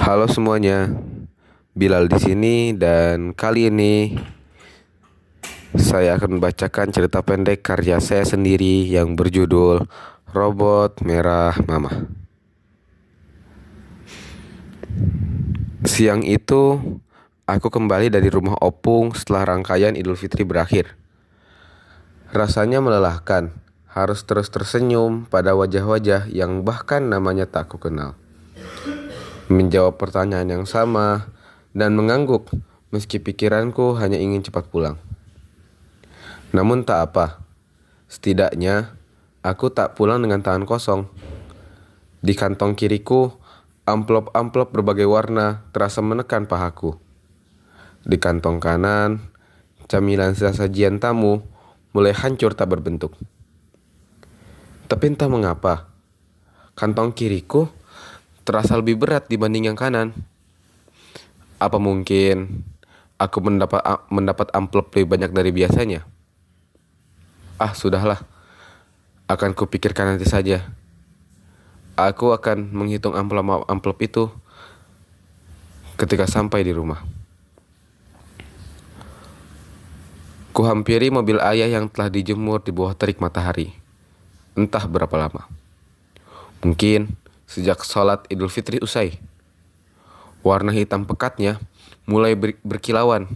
Halo semuanya, Bilal di sini dan kali ini saya akan membacakan cerita pendek karya saya sendiri yang berjudul Robot Merah Mama. Siang itu, aku kembali dari rumah opung setelah rangkaian Idul Fitri berakhir. Rasanya melelahkan, harus terus tersenyum pada wajah-wajah yang bahkan namanya tak aku kenal. Menjawab pertanyaan yang sama dan mengangguk meski pikiranku hanya ingin cepat pulang. Namun tak apa, setidaknya aku tak pulang dengan tangan kosong. Di kantong kiriku, amplop-amplop berbagai warna terasa menekan pahaku. Di kantong kanan, camilan sisa sajian tamu mulai hancur tak berbentuk. Tapi entah mengapa, kantong kiriku terasa lebih berat dibanding yang kanan. Apa mungkin aku mendapat amplop lebih banyak dari biasanya? Sudahlah, akan kupikirkan nanti saja. Aku akan menghitung amplop itu ketika sampai di rumah. Kuhampiri mobil ayah yang telah dijemur di bawah terik matahari. Entah berapa lama. Mungkin sejak sholat Idul Fitri usai. Warna hitam pekatnya mulai berkilauan,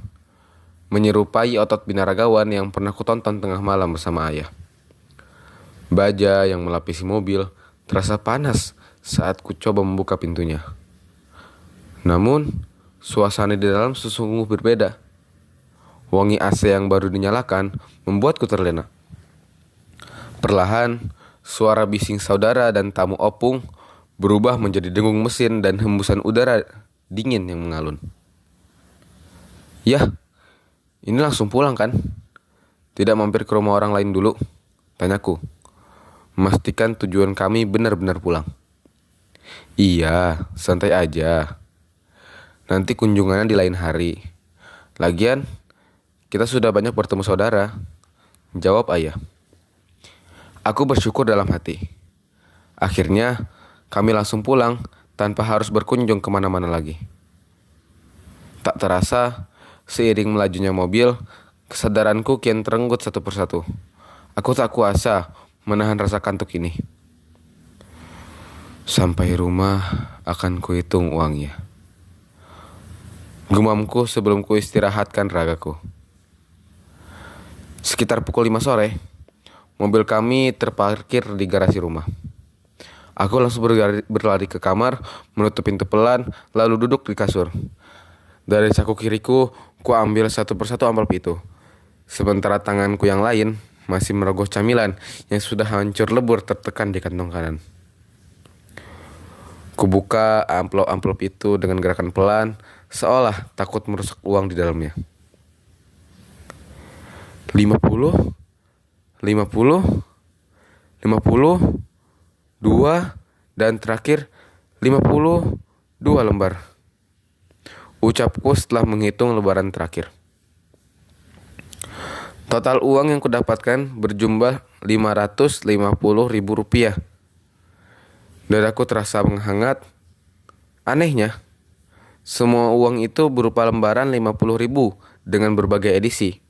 menyerupai otot binaragawan yang pernah kutonton tengah malam bersama ayah. Baja yang melapisi mobil terasa panas saat ku coba membuka pintunya. Namun, suasana di dalam sesungguhnya berbeda. Wangi AC yang baru dinyalakan membuatku terlena. Perlahan, suara bising saudara dan tamu opung berubah menjadi dengung mesin dan hembusan udara dingin yang mengalun. Yah, ini langsung pulang kan? Tidak mampir ke rumah orang lain dulu? Tanyaku. Memastikan tujuan kami benar-benar pulang. Iya, santai aja. Nanti kunjungannya di lain hari. Lagian, kita sudah banyak bertemu saudara. Jawab ayah. Aku bersyukur dalam hati. Akhirnya, kami langsung pulang tanpa harus berkunjung kemana-mana lagi. Tak terasa, seiring melajunya mobil, kesadaranku kian terenggut satu persatu. Aku tak kuasa menahan rasa kantuk ini. Sampai rumah akan kuhitung uangnya. Gumamku sebelum kuistirahatkan ragaku. Sekitar pukul 5 sore, mobil kami terparkir di garasi rumah. Aku langsung berlari ke kamar, menutup pintu pelan, lalu duduk di kasur. Dari saku kiriku, ku ambil satu persatu amplop itu. Sementara tanganku yang lain masih merogoh camilan yang sudah hancur lebur tertekan di kantong kanan. Ku buka amplop-amplop itu dengan gerakan pelan, seolah takut merusak uang di dalamnya. 50, 50, 50, 2, dan terakhir 52 lembar. Ucapku setelah menghitung lembaran terakhir. Total uang yang kudapatkan berjumlah Rp550.000. Dadaku terasa menghangat. Anehnya, semua uang itu berupa lembaran 50.000 dengan berbagai edisi.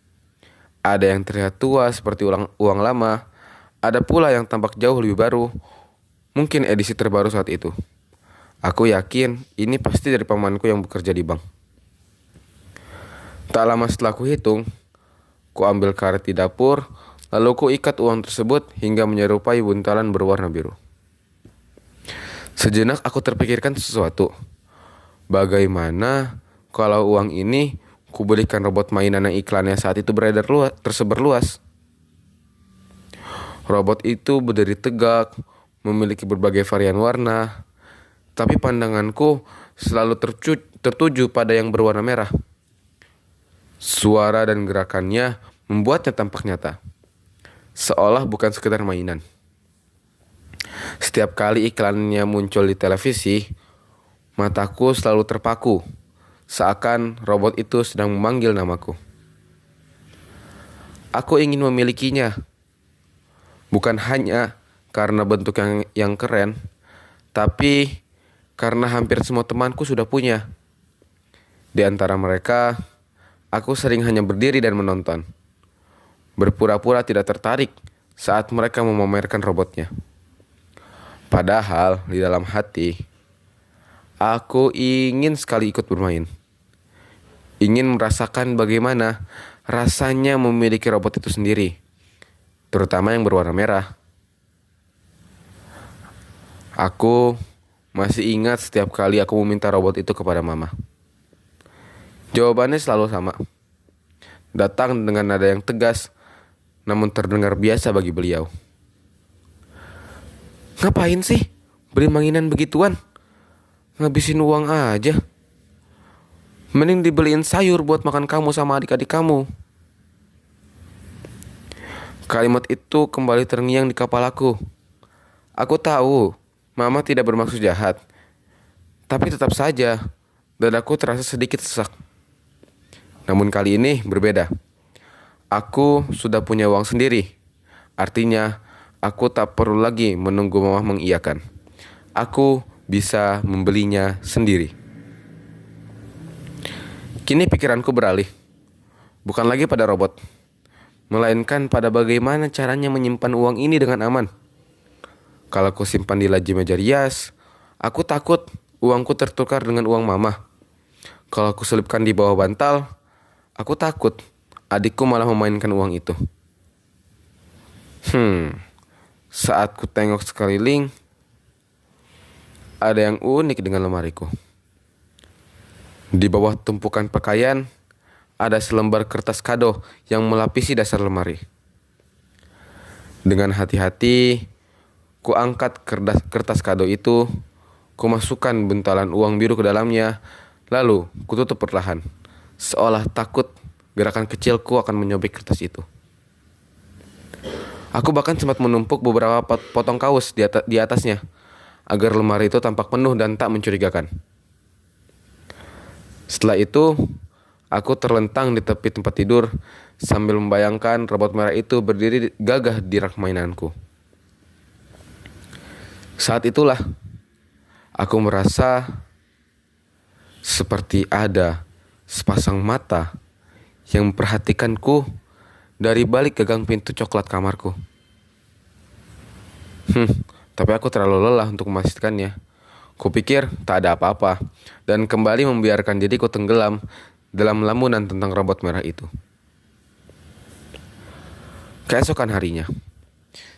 Ada yang terlihat tua seperti uang lama, ada pula yang tampak jauh lebih baru, mungkin edisi terbaru saat itu. Aku yakin ini pasti dari pamanku yang bekerja di bank. Tak lama setelah ku hitung, ku ambil karet di dapur, lalu ku ikat uang tersebut hingga menyerupai buntalan berwarna biru. Sejenak aku terpikirkan sesuatu. Bagaimana kalau uang ini kubelikan robot mainan yang iklannya saat itu tersebar luas? Robot itu berdiri tegak, memiliki berbagai varian warna, tapi pandanganku selalu tertuju pada yang berwarna merah. Suara dan gerakannya membuatnya tampak nyata, seolah bukan sekedar mainan. Setiap kali iklannya muncul di televisi, mataku selalu terpaku, seakan robot itu sedang memanggil namaku. Aku ingin memilikinya, bukan hanya karena bentuk yang keren, tapi karena hampir semua temanku sudah punya. Di antara mereka, aku sering hanya berdiri dan menonton, berpura-pura tidak tertarik saat mereka memamerkan robotnya. Padahal di dalam hati, aku ingin sekali ikut bermain. Ingin merasakan bagaimana rasanya memiliki robot itu sendiri, terutama yang berwarna merah. Aku masih ingat setiap kali aku meminta robot itu kepada mama. Jawabannya selalu sama. Datang dengan nada yang tegas, namun terdengar biasa bagi beliau. Ngapain sih beli mainan begituan? Ngabisin uang aja. Mending dibeliin sayur buat makan kamu sama adik-adik kamu. Kalimat itu kembali terngiang di kepalaku. Aku tahu, mama tidak bermaksud jahat. Tapi tetap saja, dadaku terasa sedikit sesak. Namun kali ini berbeda. Aku sudah punya uang sendiri. Artinya, aku tak perlu lagi menunggu mama mengiyakan. Aku bisa membelinya sendiri. Kini pikiranku beralih. Bukan lagi pada robot, melainkan pada bagaimana caranya menyimpan uang ini dengan aman. Kalau aku simpan di laci meja rias, aku takut uangku tertukar dengan uang mama. Kalau aku selipkan di bawah bantal, aku takut adikku malah memainkan uang itu. Saat ku tengok sekeliling, ada yang unik dengan lemariku. Di bawah tumpukan pakaian, ada selembar kertas kado yang melapisi dasar lemari. Dengan hati-hati, ku angkat kertas kado itu, ku masukkan buntalan uang biru ke dalamnya, lalu ku tutup perlahan, seolah takut gerakan kecilku akan menyobek kertas itu. Aku bahkan sempat menumpuk beberapa potong kaos di atasnya, agar lemari itu tampak penuh dan tak mencurigakan. Setelah itu, aku terlentang di tepi tempat tidur sambil membayangkan robot merah itu berdiri gagah di rak mainanku. Saat itulah, aku merasa seperti ada sepasang mata yang memperhatikanku dari balik gagang pintu coklat kamarku. Tapi aku terlalu lelah untuk memastikannya. Kupikir tak ada apa-apa dan kembali membiarkan diriku tenggelam dalam lamunan tentang robot merah itu. Keesokan harinya,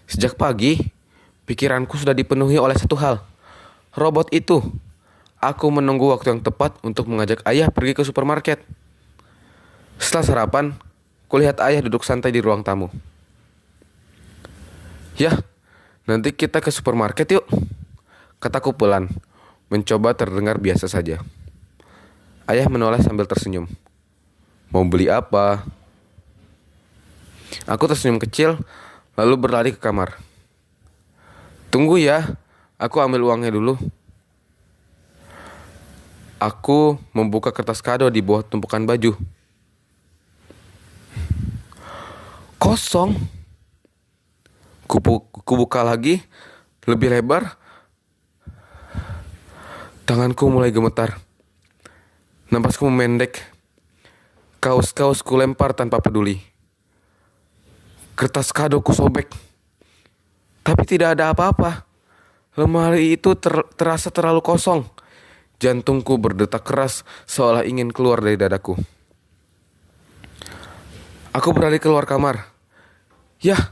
sejak pagi, pikiranku sudah dipenuhi oleh satu hal. Robot itu. Aku menunggu waktu yang tepat untuk mengajak ayah pergi ke supermarket. Setelah sarapan, kulihat ayah duduk santai di ruang tamu. "Yah, nanti kita ke supermarket yuk," kataku pelan, mencoba terdengar biasa saja. Ayah menoleh sambil tersenyum. "Mau beli apa?" Aku tersenyum kecil, lalu berlari ke kamar. "Tunggu ya, aku ambil uangnya dulu." Aku membuka kertas kado di bawah tumpukan baju. Kosong. Kubuka lagi, lebih lebar. Tanganku mulai gemetar. Napasku memendek. Kaos-kaosku lempar tanpa peduli. Kertas kado ku sobek. Tapi tidak ada apa-apa. Lemari itu terasa terlalu kosong. Jantungku berdetak keras seolah ingin keluar dari dadaku. Aku berlari keluar kamar. "Yah,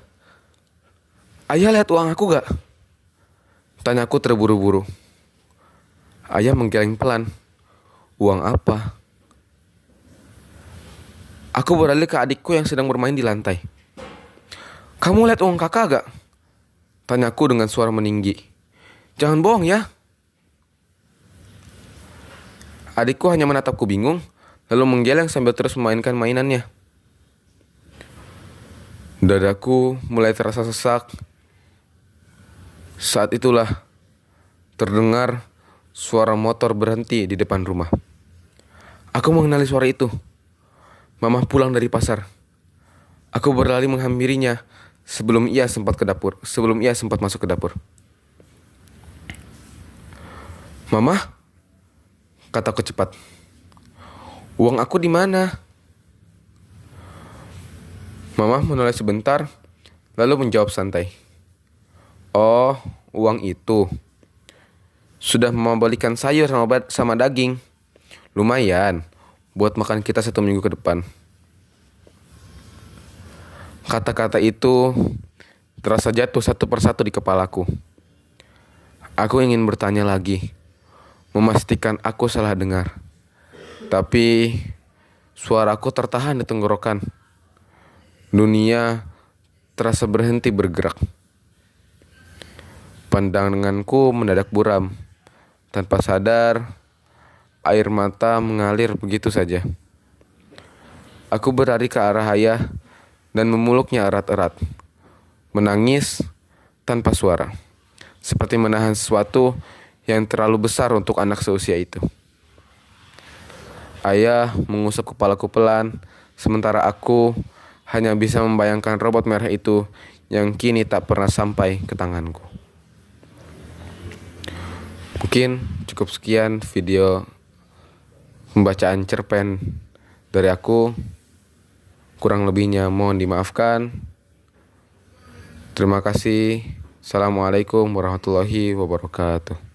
ayah lihat uang aku gak?" Tanyaku terburu-buru. Ayah menggeleng pelan. "Uang apa?" Aku beralih ke adikku yang sedang bermain di lantai. "Kamu lihat uang kakak gak?" Tanyaku dengan suara meninggi. "Jangan bohong ya." Adikku hanya menatapku bingung, lalu menggeleng sambil terus memainkan mainannya. Dadaku mulai terasa sesak. Saat itulah terdengar suara motor berhenti di depan rumah. Aku mengenali suara itu. Mama pulang dari pasar. Aku berlari menghampirinya sebelum ia sempat masuk ke dapur. Mama, kataku cepat. Uang aku di mana? Mama menoleh sebentar, lalu menjawab santai. Oh, uang itu. Sudah Mama belikan sayur sama daging. Lumayan, buat makan kita 1 minggu ke depan. Kata-kata itu terasa jatuh satu persatu di kepalaku. Aku ingin bertanya lagi, memastikan aku salah dengar. Tapi suaraku tertahan di tenggorokan. Dunia terasa berhenti bergerak. Pandanganku mendadak buram. Tanpa sadar, air mata mengalir begitu saja. Aku berlari ke arah ayah dan memeluknya erat-erat. Menangis tanpa suara. Seperti menahan sesuatu yang terlalu besar untuk anak seusia itu. Ayah mengusap kepalaku pelan, sementara aku hanya bisa membayangkan robot merah itu yang kini tak pernah sampai ke tanganku. Mungkin cukup sekian video pembacaan cerpen dari aku. Kurang lebihnya mohon dimaafkan. Terima kasih. Assalamualaikum warahmatullahi wabarakatuh.